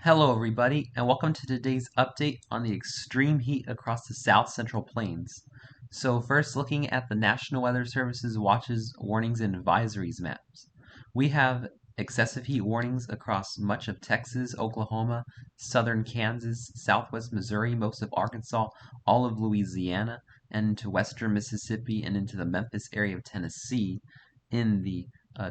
Hello everybody, and welcome to today's update on the extreme heat across the South Central Plains. So first, looking at the National Weather Service's watches, warnings, and advisories maps. We have excessive heat warnings across much of Texas, Oklahoma, southern Kansas, southwest Missouri, most of Arkansas, all of Louisiana, and into western Mississippi and into the Memphis area of Tennessee in the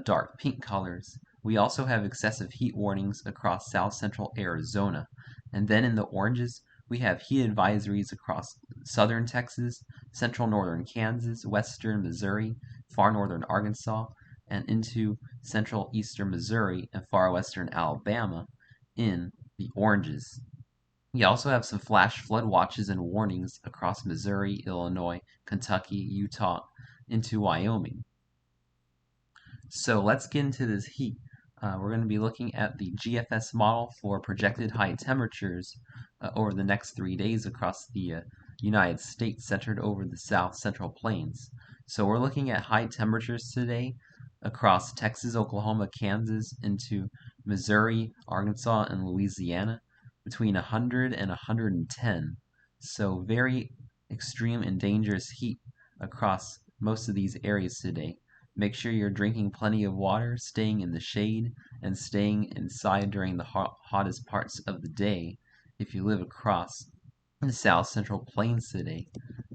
dark pink colors. We also have excessive heat warnings across south central Arizona. And then in the oranges, we have heat advisories across southern Texas, central northern Kansas, western Missouri, far northern Arkansas, and into central eastern Missouri and far western Alabama in the oranges. We also have some flash flood watches and warnings across Missouri, Illinois, Kentucky, Utah, into Wyoming. So let's get into this heat. We're going to be looking at the GFS model for projected high temperatures over the next 3 days across the United States, centered over the South Central Plains. So we're looking at high temperatures today across Texas, Oklahoma, Kansas, into Missouri, Arkansas, and Louisiana, between 100 and 110. So very extreme and dangerous heat across most of these areas today. Make sure you're drinking plenty of water, staying in the shade, and staying inside during the hottest parts of the day if you live across the South Central Plains today.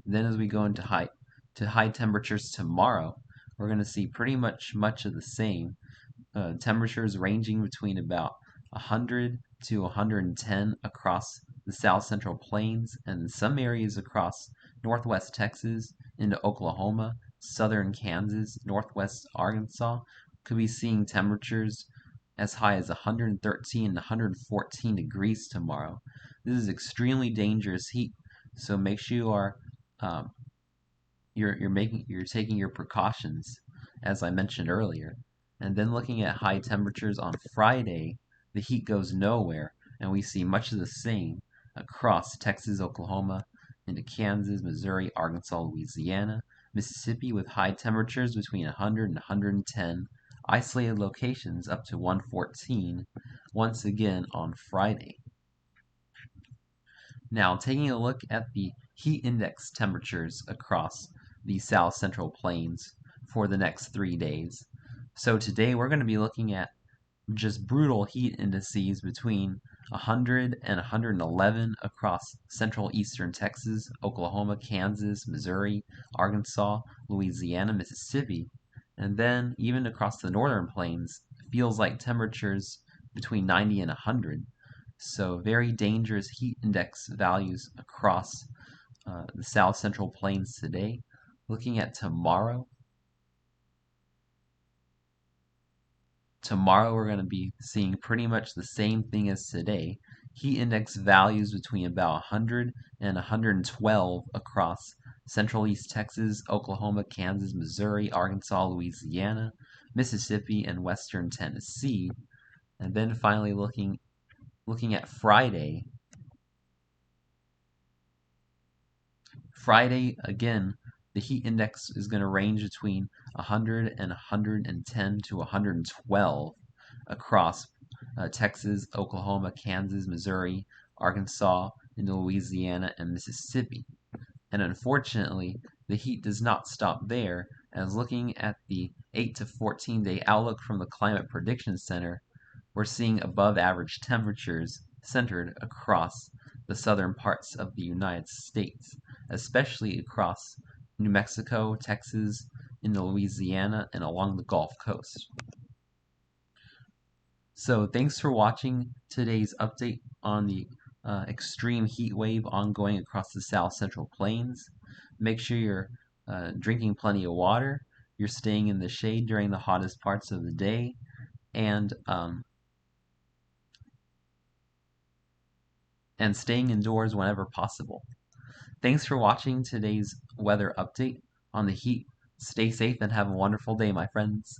Then as we go into high temperatures tomorrow, we're going to see pretty much of the same. Temperatures ranging between about 100 to 110 across the South Central Plains, and in some areas across northwest Texas into Oklahoma, southern Kansas, northwest Arkansas. Could be seeing temperatures as high as 113 and 114 degrees tomorrow. This is extremely dangerous heat, so make sure you are you're taking your precautions, as I mentioned earlier. And then looking at high temperatures on Friday, the heat goes nowhere, and we see much of the same across Texas, Oklahoma, into Kansas, Missouri, Arkansas, Louisiana, Mississippi, with high temperatures between 100 and 110, isolated locations up to 114, once again on Friday. Now, taking a look at the heat index temperatures across the South Central Plains for the next 3 days. So today we're going to be looking at just brutal heat indices between 100 and 111 across central eastern Texas, Oklahoma, Kansas, Missouri, Arkansas, Louisiana, Mississippi, and then even across the northern plains, feels like temperatures between 90 and 100. So very dangerous heat index values across the South Central Plains today. Looking at tomorrow, we're going to be seeing pretty much the same thing as today. Heat index values between about 100 and 112 across central east Texas, Oklahoma, Kansas, Missouri, Arkansas, Louisiana, Mississippi, and western Tennessee. And then finally looking at Friday. Friday, again, the heat index is going to range between 100 and 110 to 112 across Texas, Oklahoma, Kansas, Missouri, Arkansas, into Louisiana, and Mississippi. And unfortunately, the heat does not stop there, as looking at the 8 to 14 day outlook from the Climate Prediction Center, we're seeing above average temperatures centered across the southern parts of the United States, especially across New Mexico, Texas, into Louisiana, and along the Gulf Coast. So thanks for watching today's update on the extreme heat wave ongoing across the South Central Plains. Make sure you're drinking plenty of water, you're staying in the shade during the hottest parts of the day, and staying indoors whenever possible. Thanks for watching today's weather update on the heat. Stay safe and have a wonderful day, my friends.